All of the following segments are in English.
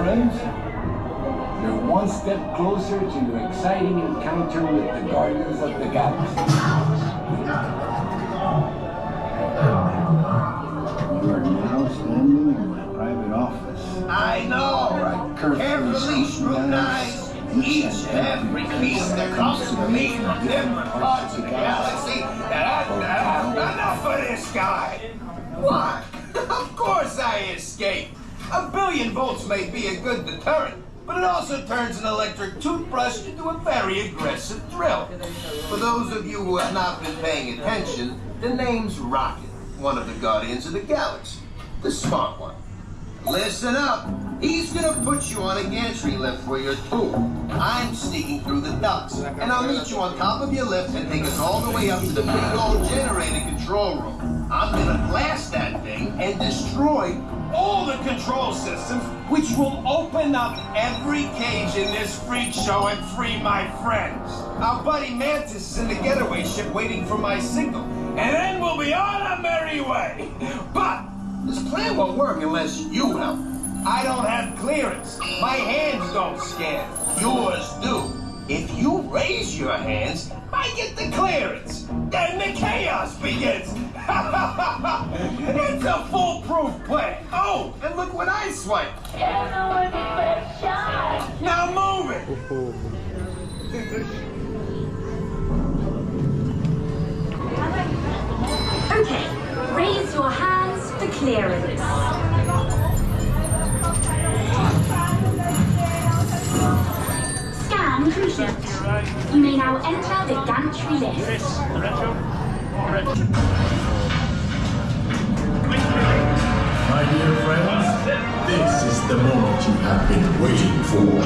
friends. You're one step closer to your exciting encounter with the Guardians of the Galaxy. You are now standing in my private office. I know! Carefully scrutinize each and every piece that comes to me from different parts of the galaxy. Enough of this guy! What? Of course I escape! 1 billion volts may be a good deterrent, but it also turns an electric toothbrush into a very aggressive drill. For those of you who have not been paying attention, the name's Rocket, one of the Guardians of the Galaxy, the smart one. Listen up. He's gonna put you on a gantry lift for your tour. I'm sneaking through the ducts, and I'll meet you on top of your lift and take us all the way up to the big old generator control room. I'm gonna blast that thing and destroy all the control systems, which will open up every cage in this freak show and free my friends. Our buddy Mantis is in the getaway ship waiting for my signal, and then we'll be on our merry way. But this plan won't work unless you help. I don't have clearance. My hands don't scan. Yours do. If you raise your hands, I get the clearance. Then the chaos begins. It's a foolproof plan. Oh, and look what I swiped. Now move it. Okay, raise your hands for clearance. Scan complete. You may now enter the gantry lift. My dear friends, this is the moment you have been waiting for.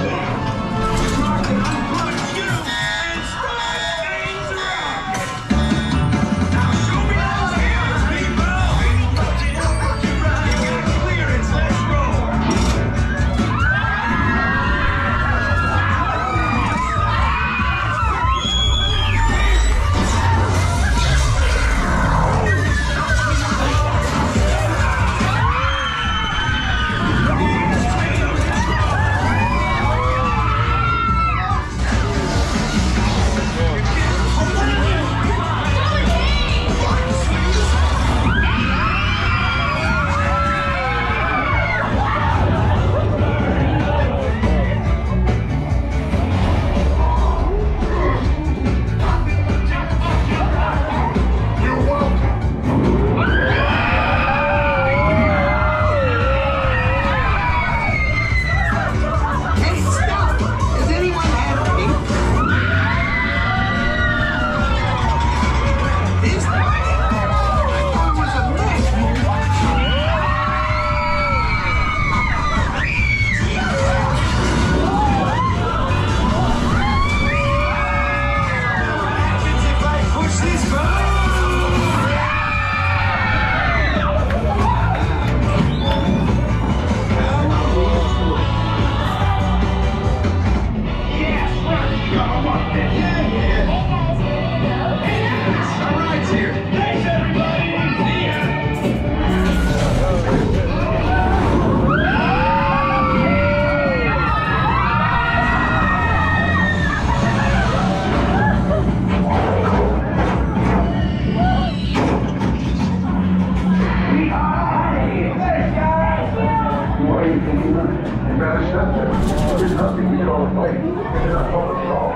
There's nothing we call a fight. It's not called a brawl.